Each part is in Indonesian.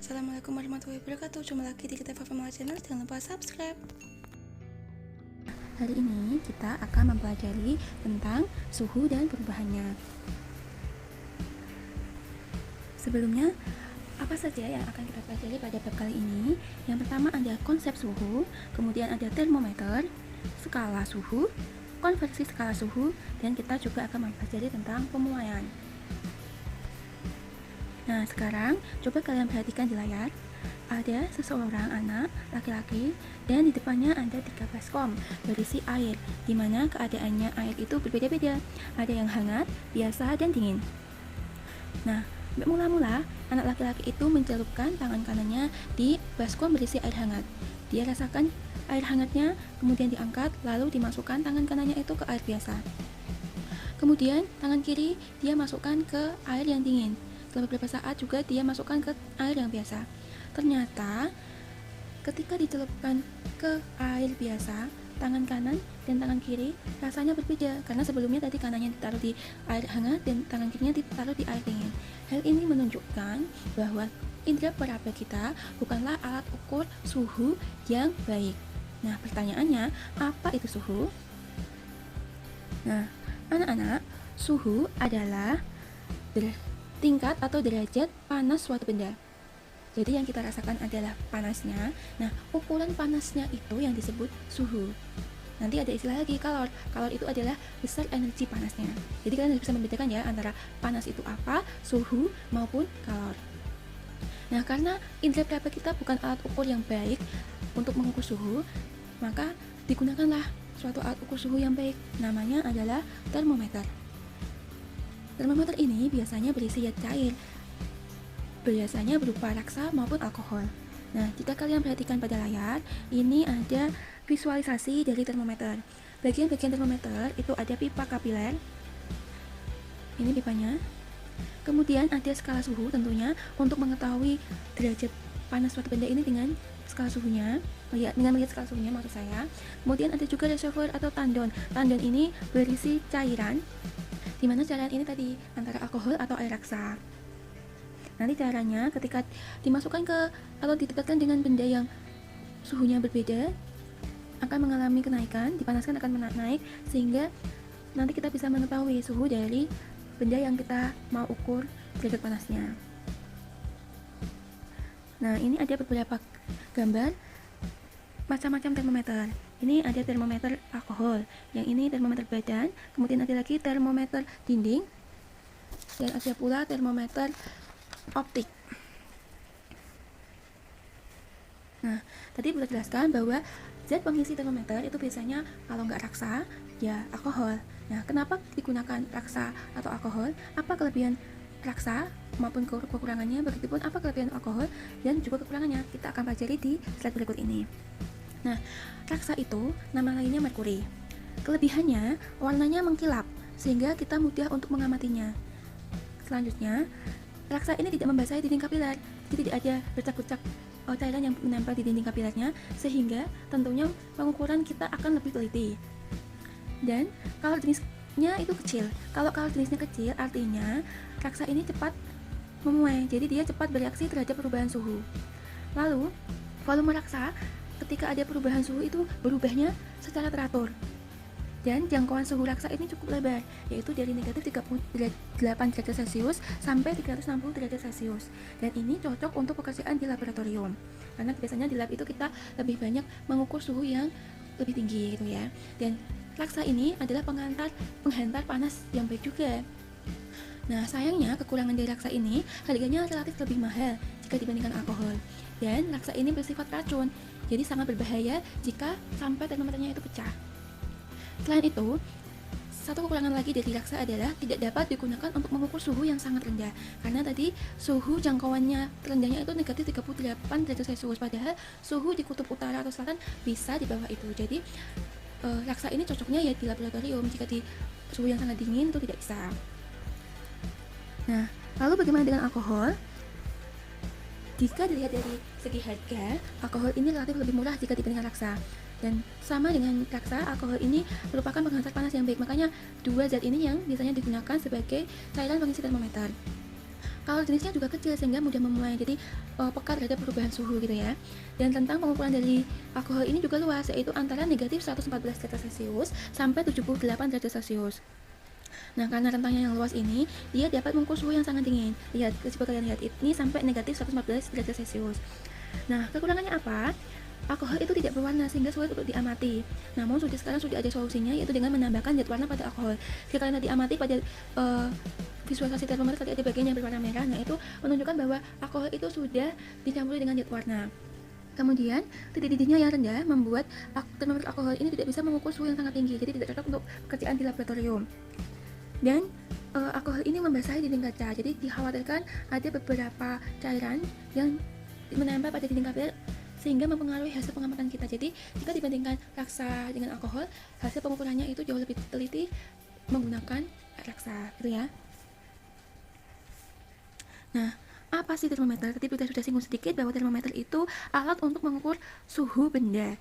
Assalamualaikum warahmatullahi wabarakatuh. Jumpa lagi di kita Family Channel. Jangan lupa subscribe. Hari ini kita akan mempelajari tentang suhu dan perubahannya. Sebelumnya, apa saja yang akan kita pelajari pada bab kali ini? Yang pertama ada konsep suhu, kemudian ada termometer, skala suhu, konversi skala suhu, dan kita juga akan mempelajari tentang pemuaian. Nah, sekarang coba kalian perhatikan di layar. Ada seseorang anak laki-laki dan di depannya ada 3 baskom berisi air, di mana keadaannya air itu berbeda-beda. Ada yang hangat, biasa, dan dingin. Nah, mula-mula anak laki-laki itu mencelupkan tangan kanannya di baskom berisi air hangat. Dia rasakan air hangatnya, kemudian diangkat, lalu dimasukkan tangan kanannya itu ke air biasa. Kemudian tangan kiri dia masukkan ke air yang dingin. Setelah beberapa saat juga dia masukkan ke air yang biasa. Ternyata ketika dicelupkan ke air biasa, tangan kanan dan tangan kiri rasanya berbeda, karena sebelumnya tadi kanannya ditaruh di air hangat dan tangan kirinya ditaruh di air dingin. Hal ini menunjukkan bahwa indera peraba kita bukanlah alat ukur suhu yang baik. Nah, pertanyaannya, apa itu suhu? Nah, anak-anak, suhu adalah tingkat atau derajat panas suatu benda. Jadi yang kita rasakan adalah panasnya. Nah, ukuran panasnya itu yang disebut suhu. Nanti ada istilah lagi, kalor. Kalor itu adalah besar energi panasnya. Jadi kalian harus bisa membedakan ya antara panas itu apa, suhu maupun kalor. Nah, karena indera peraba kita bukan alat ukur yang baik untuk mengukur suhu, maka digunakanlah suatu alat ukur suhu yang baik. Namanya adalah termometer. Termometer ini biasanya berisi zat cair, biasanya berupa raksa maupun alkohol. Nah, jika kalian perhatikan pada layar, ini ada visualisasi dari termometer. Bagian-bagian termometer itu ada pipa kapiler. Ini pipanya. Kemudian ada skala suhu tentunya untuk mengetahui derajat panas suatu benda ini dengan skala suhunya. Dengan melihat skala suhunya maksud saya. Kemudian ada juga reservoir atau tandon. Tandon ini berisi cairan, di mana cairan ini tadi antara alkohol atau air raksa. Nanti caranya ketika dimasukkan ke atau didekatkan dengan benda yang suhunya berbeda akan mengalami kenaikan, dipanaskan akan naik, sehingga nanti kita bisa mengetahui suhu dari benda yang kita mau ukur derajat panasnya. Nah, ini ada beberapa gambar macam-macam termometer. Ini ada termometer alkohol, yang ini termometer badan, kemudian ada lagi termometer dinding, dan ada pula termometer optik. Nah, tadi sudah jelaskan bahwa zat pengisi termometer itu biasanya kalau nggak raksa, ya alkohol. Nah, kenapa digunakan raksa atau alkohol? Apa kelebihan raksa maupun kekurangannya? Begitupun apa kelebihan alkohol dan juga kekurangannya? Kita akan pelajari di slide berikut ini. Nah, raksa itu nama lainnya merkuri. Kelebihannya warnanya mengkilap sehingga kita mudah untuk mengamatinya. Selanjutnya, raksa ini tidak membasahi dinding kapiler, jadi tidak ada bercak-bercak cairan yang menempel di dinding kapilernya, sehingga tentunya pengukuran kita akan lebih teliti. Dan kalau jenisnya itu kecil, kalau jenisnya kecil artinya raksa ini cepat memuai, jadi dia cepat bereaksi terhadap perubahan suhu. Lalu volume raksa ketika ada perubahan suhu itu berubahnya secara teratur. Dan jangkauan suhu raksa ini cukup lebar, yaitu dari negatif 38 derajat Celcius sampai 360 derajat Celcius. Dan ini cocok untuk pekerjaan di laboratorium, karena biasanya di lab itu kita lebih banyak mengukur suhu yang lebih tinggi gitu ya. Dan raksa ini adalah penghantar panas yang baik juga. Nah, sayangnya kekurangan dari raksa ini harganya relatif lebih mahal jika dibandingkan alkohol. Dan raksa ini bersifat racun, jadi sangat berbahaya jika sampai termometernya itu pecah. Selain itu, satu kekurangan lagi dari raksa adalah tidak dapat digunakan untuk mengukur suhu yang sangat rendah, karena tadi suhu jangkauannya terendahnya itu negatif 38 derajat Celcius, padahal suhu di kutub utara atau selatan bisa di bawah itu. Jadi raksa ini cocoknya ya di laboratorium, jika di suhu yang sangat dingin itu tidak bisa. Nah, lalu bagaimana dengan alkohol? Jika dilihat dari segi harga, alkohol ini relatif lebih murah jika dibandingkan raksa. Dan sama dengan raksa, alkohol ini merupakan penghantar panas yang baik. Makanya dua zat ini yang biasanya digunakan sebagai cairan pengisi termometer. Kalau jenisnya juga kecil sehingga mudah memuai, jadi peka terhadap perubahan suhu gitu ya. Dan tentang pengukuran dari alkohol ini juga luas, yaitu antara negatif 114 derajat Celcius sampai 78 derajat Celcius. Nah, karena rentangnya yang luas ini, dia dapat mengukur suhu yang sangat dingin. Lihat, coba kalian lihat, ini sampai negatif 114 derajat Celcius. Nah, kekurangannya apa? Alkohol itu tidak berwarna sehingga sulit untuk diamati. Namun sekarang sudah ada solusinya, yaitu dengan menambahkan zat warna pada alkohol. Jika kalian diamati pada visualisasi termometer tadi ada bagian yang berwarna merah, nah itu menunjukkan bahwa alkohol itu sudah dicampuri dengan zat warna. Kemudian, titik didihnya yang rendah membuat termometer alkohol ini tidak bisa mengukur suhu yang sangat tinggi, jadi tidak cocok untuk pekerjaan di laboratorium. Dan alkohol ini membasahi dinding kaca, jadi dikhawatirkan ada beberapa cairan yang menempel pada dinding kaca sehingga mempengaruhi hasil pengamatan kita. Jadi jika dibandingkan raksa dengan alkohol, hasil pengukurannya itu jauh lebih teliti menggunakan raksa, gitu ya. Nah, apa sih termometer? Tadi sudah singgung sedikit bahwa termometer itu alat untuk mengukur suhu benda.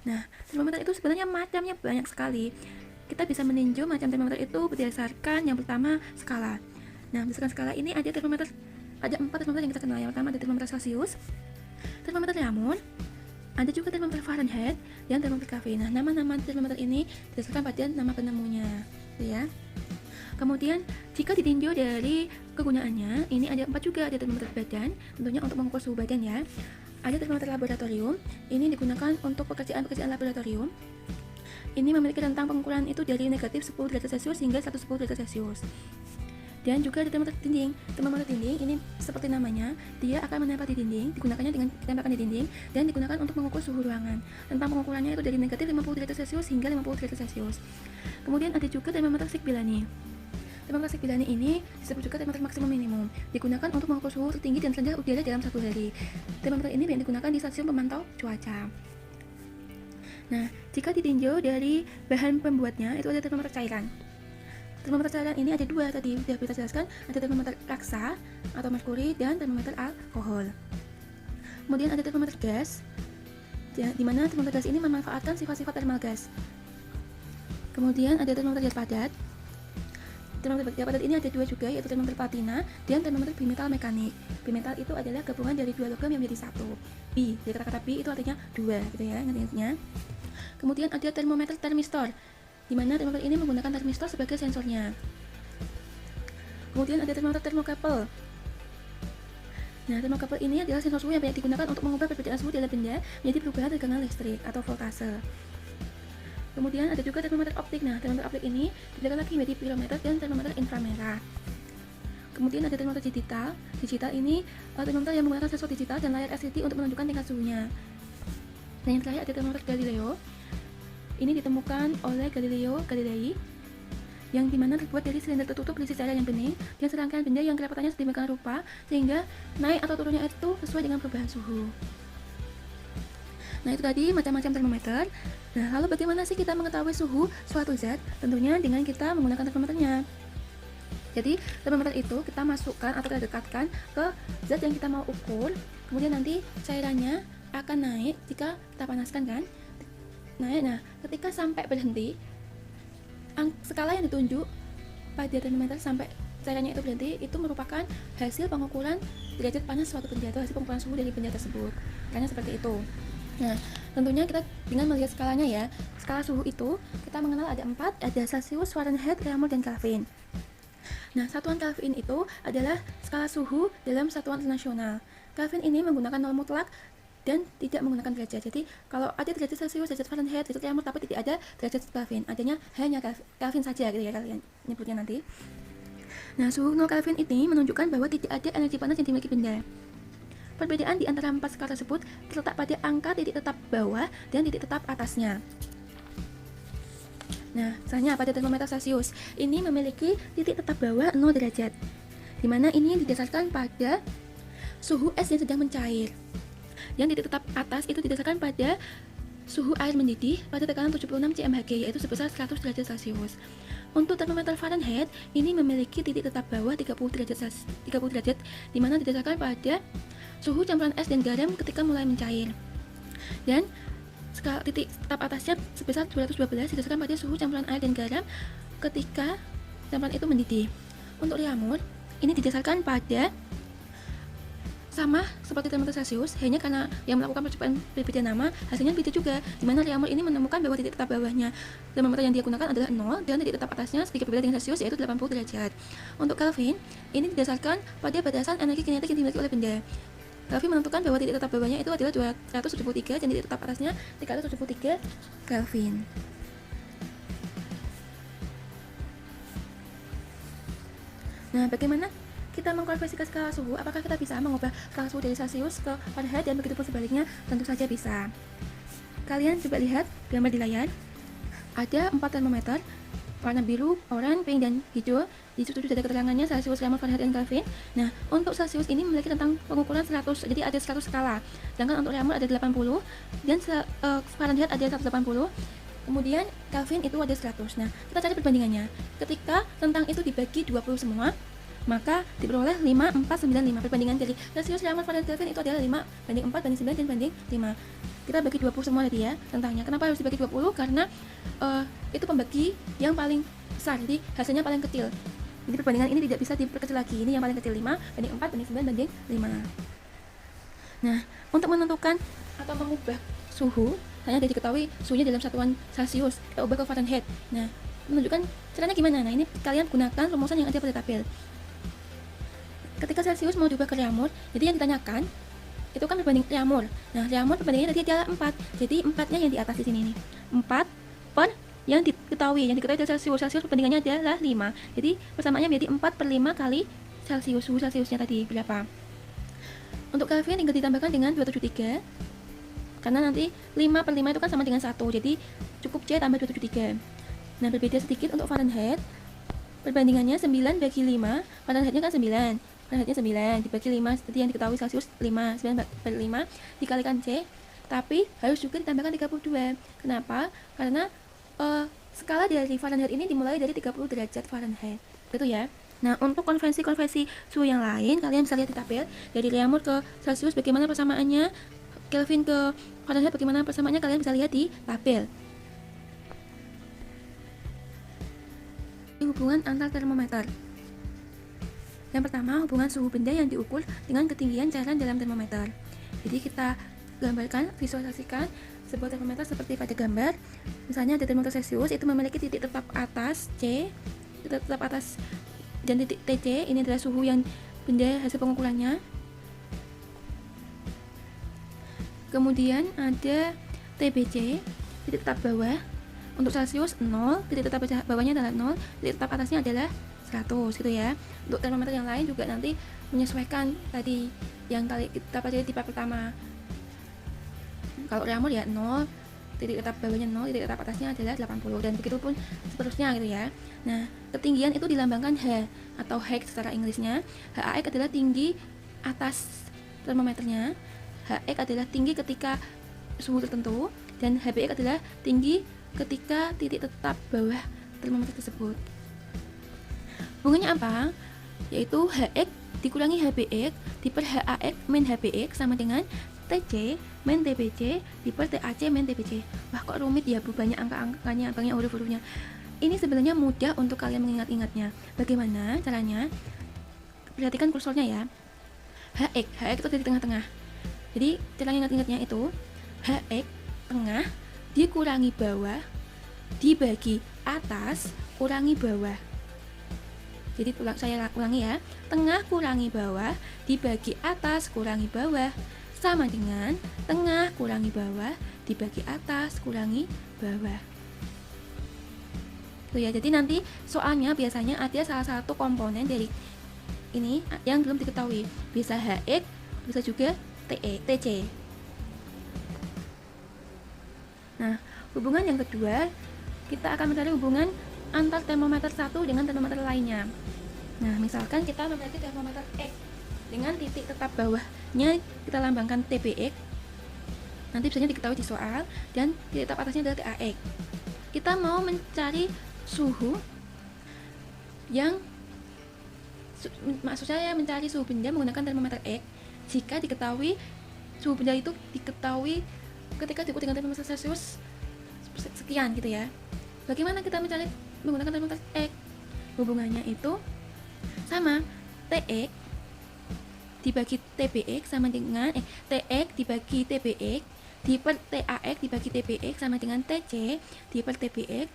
Nah, termometer itu sebenarnya macamnya banyak sekali. Kita bisa meninjau macam termometer itu berdasarkan yang pertama skala. Nah, berdasarkan skala ini ada 4 termometer yang kita kenal. Yang pertama ada termometer Celcius, termometer Raymond, ada juga termometer Fahrenheit, dan termometer Kelvin. Nah, nama-nama termometer ini berdasarkan pada nama penemunya, gitu ya. Kemudian jika ditinjau dari kegunaannya, ini ada 4 juga, ada termometer badan, tentunya untuk mengukur suhu badan ya. Ada termometer laboratorium, ini digunakan untuk pekerjaan laboratorium. Ini memiliki rentang pengukuran itu dari negatif 10 derajat Celcius hingga 110 derajat Celcius. Dan juga ada termometer dinding. Termometer dinding ini seperti namanya, dia akan menempel di dinding, digunakannya dengan ditempelkan di dinding dan digunakan untuk mengukur suhu ruangan. Rentang pengukurannya itu dari negatif 50 derajat Celcius hingga 50 derajat Celcius. Kemudian ada juga termometer Sigbilani. Termometer Sigbilani ini disebut juga termometer maksimum minimum, digunakan untuk mengukur suhu tertinggi dan terendah udara dalam 1 hari. Termometer ini banyak digunakan di stasiun pemantau cuaca. Nah, jika ditinjau dari bahan pembuatnya, itu ada termometer cairan. Termometer cairan ini ada 2 tadi sudah kita jelaskan, ada termometer raksa atau merkuri dan termometer alkohol. Kemudian ada termometer gas, di mana termometer gas ini memanfaatkan sifat-sifat thermal gas. Kemudian ada termometer zat padat. Termometer zat padat ini ada 2 juga, yaitu termometer platina dan termometer bimetal mekanik. Bimetal itu adalah gabungan dari 2 logam yang menjadi 1. Bi, jadi kata-kata bi itu artinya 2, gitu ya, intinya. Kemudian ada termometer termistor, di mana termometer ini menggunakan termistor sebagai sensornya. Kemudian ada termometer termokapel. Nah, termokapel ini adalah sensor suhu yang banyak digunakan untuk mengubah perbedaan suhu dalam benda menjadi perubahan tegangan listrik atau voltase. Kemudian ada juga termometer optik. Nah, termometer optik ini dibedakan lagi menjadi pirometer dan termometer inframerah. Kemudian ada termometer digital. Digital ini termometer yang menggunakan sensor digital dan layar LCD untuk menunjukkan tingkat suhunya. Dan yang terakhir ada termometer Galileo. Ini ditemukan oleh Galileo Galilei, yang dimana terbuat dari silinder tertutup berisi cairan yang bening dan serangkaian benda yang kelihatannya sedemikian rupa sehingga naik atau turunnya itu sesuai dengan perubahan suhu. Nah, itu tadi macam-macam termometer. Nah, lalu bagaimana sih kita mengetahui suhu suatu zat? Tentunya dengan kita menggunakan termometernya. Jadi, termometer itu kita masukkan atau kita dekatkan ke zat yang kita mau ukur, kemudian nanti cairannya akan naik jika kita panaskan kan? Naik. Nah, ketika sampai berhenti, skala yang ditunjuk pada termometer sampai cairannya itu berhenti itu merupakan hasil pengukuran derajat panas suatu benda atau hasil pengukuran suhu dari benda tersebut. Karena seperti itu. Nah, tentunya kita dengan melihat skalanya ya. Skala suhu itu kita mengenal ada 4, ada Celcius, Fahrenheit, Raymond, dan Kelvin. Nah, satuan Kelvin itu adalah skala suhu dalam satuan internasional. Kelvin ini menggunakan nol mutlak dan tidak menggunakan derajat. Jadi, kalau ada derajat Celcius, derajat Fahrenheit, derajat Raymond, tapi tidak ada derajat Kelvin. Adanya hanya Kelvin saja gitu ya kalian nyebutnya nanti. Nah, suhu 0 Kelvin ini menunjukkan bahwa tidak ada energi panas yang dimiliki benda. Perbedaan di antara 4 skala tersebut terletak pada angka titik tetap bawah dan titik tetap atasnya. Nah, misalnya pada termometer Celcius ini memiliki titik tetap bawah 0 derajat, di mana ini didasarkan pada suhu es yang sedang mencair. Yang titik tetap atas itu didasarkan pada suhu air mendidih pada tekanan 76 cmHg, yaitu sebesar 100 derajat Celcius. Untuk termometer Fahrenheit ini memiliki titik tetap bawah 30 derajat, di mana didasarkan pada suhu campuran es dan garam ketika mulai mencair. Dan skala titik tetap atasnya sebesar 212 didasarkan pada suhu campuran air dan garam ketika campuran itu mendidih. Untuk Raymond ini didasarkan pada sama seperti termometer Celsius, hanya karena yang melakukan percobaan berbeda nama, hasilnya beda juga, di mana Reaumur ini menemukan bahwa titik tetap bawahnya termometer yang dia gunakan adalah 0 dan titik tetap atasnya sedikit berbeda dengan Celsius, yaitu 80 derajat. Untuk Kelvin, ini didasarkan pada batasan energi kinetik yang dimiliki oleh benda. Kelvin menentukan bahwa titik tetap bawahnya itu adalah 273 dan titik tetap atasnya 373 Kelvin. Nah, bagaimana kita mengkonversi ke skala suhu? Apakah kita bisa mengubah skala suhu dari Celsius ke Fahrenheit dan begitu pun sebaliknya? Tentu saja bisa. Kalian coba lihat gambar di layar. Ada 4 termometer warna biru, oranye, pink, dan hijau. Di situ ada keterangannya Celsius, Reaumur, Fahrenheit, dan Kelvin. Nah, untuk Celsius ini memiliki tentang pengukuran 100, jadi ada 100 skala. Sedangkan untuk Reaumur ada 80 dan Fahrenheit ada 180. Kemudian Kelvin itu ada 100. Nah, kita cari perbandingannya. Ketika tentang itu dibagi 20 semua, maka diperoleh 5, 4, 9, 5. Perbandingan dari Celsius, Reaumur, Fahrenheit, Kelvin itu adalah 5 banding 4 banding 9 dan banding 5. Kita bagi 20 semua tadi ya tentangnya. Kenapa harus dibagi 20? Karena itu pembagi yang paling besar, jadi hasilnya paling kecil. Jadi perbandingan ini tidak bisa diperkecil lagi. Ini yang paling kecil, 5 banding 4 banding 9 banding 5. Nah, untuk menentukan atau mengubah suhu, hanya diketahui suhunya dalam satuan Celsius, kita ubah ke Fahrenheit. Nah, menunjukkan caranya gimana? Nah, ini kalian gunakan rumusan yang ada pada tabel. Ketika Celsius mau diubah ke Reaumur, jadi yang ditanyakan itu kan perbanding Reaumur. Nah, Reaumur perbandingannya tadi adalah 4. Jadi 4-nya yang di atas di sini nih. 4 per yang diketahui dari Celsius. Celsius perbandingannya adalah 5. Jadi persamaannya menjadi 4 per 5 kali Celsius. Suhu Celsiusnya tadi berapa? Untuk Kelvin tinggal ditambahkan dengan 273. Karena nanti 5 per 5 itu kan sama dengan 1. Jadi cukup C tambah 273. Nah, berbeda sedikit untuk Fahrenheit. Perbandingannya 9 bagi 5. Fahrenheitnya kan 9. Fahrenheitnya 9 dibagi 5, seperti yang diketahui Celsius 5. 9 per 5 dikalikan C. Tapi harus juga ditambahkan 32. Kenapa? Karena skala dari Fahrenheit ini dimulai dari 30 derajat Fahrenheit. Gitu ya. Nah, untuk konvensi-konvensi suhu yang lain, kalian bisa lihat di tabel. Dari Reaumur ke Celsius bagaimana persamaannya, Kelvin ke Fahrenheit bagaimana persamaannya, kalian bisa lihat di tabel. Hubungan antar termometer. Yang pertama, hubungan suhu benda yang diukur dengan ketinggian cairan dalam termometer. Jadi kita gambarkan, visualisasikan sebuah termometer seperti pada gambar. Misalnya ada termometer Celsius, itu memiliki titik tetap atas C, titik tetap atas dan titik TC. Ini adalah suhu yang benda hasil pengukurannya. Kemudian ada TBC, titik tetap bawah. Untuk Celsius 0, titik tetap bawahnya adalah 0, titik tetap atasnya adalah 100 gitu ya. Untuk termometer yang lain juga nanti menyesuaikan tadi yang kita pelajari di part pertama. Kalau Reaumur ya 0, titik tetap bawahnya 0, titik tetap atasnya adalah 80 dan begitu pun seterusnya gitu ya. Nah, ketinggian itu dilambangkan H atau height secara Inggrisnya. HAX adalah tinggi atas termometernya. HX adalah tinggi ketika suhu tertentu dan HBX adalah tinggi ketika titik tetap bawah termometer tersebut. Hubungannya apa? Yaitu HX dikurangi HBX diper HAX min HBX sama dengan TC min TBC diper TAC min TBC. Wah, kok rumit ya, banyak angka-angkanya, banyak huruf-hurufnya. Ini sebenarnya mudah untuk kalian mengingat-ingatnya. Bagaimana caranya? Perhatikan kursornya ya. HX itu di tengah-tengah. Jadi cara ingat-ingatnya itu HX tengah dikurangi bawah dibagi atas kurangi bawah. Jadi saya ulangi ya, tengah kurangi bawah dibagi atas kurangi bawah sama dengan tengah kurangi bawah dibagi atas kurangi bawah. Tuh ya, jadi nanti soalnya biasanya ada salah satu komponen dari ini yang belum diketahui, bisa HX, bisa juga TC. Nah, hubungan yang kedua, kita akan mencari hubungan antar termometer satu dengan termometer lainnya. Nah, misalkan kita memiliki termometer X dengan titik tetap bawahnya kita lambangkan TBX. Nanti biasanya diketahui di soal, dan titik tetap atasnya adalah TAX. Kita mau mencari suhu yang maksud saya mencari suhu benda menggunakan termometer X jika diketahui suhu benda itu diketahui ketika diukur dengan termometer Celsius sekian gitu ya. Bagaimana kita mencari menggunakan termometer X? Hubungannya itu sama, T TX dibagi TBX sama dengan TX dibagi TBX diper TAX dibagi TBX sama dengan TC diper TBX,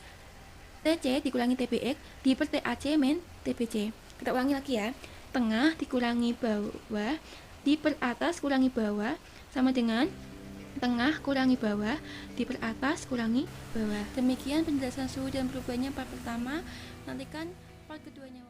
TC dikurangi TBX diper TAC min TBC. Kita ulangi lagi ya. Tengah dikurangi bawah diper atas kurangi bawah sama dengan tengah kurangi bawah diper atas kurangi bawah. Demikian penjelasan suhu dan perubahannya part pertama. Nantikan part keduanya.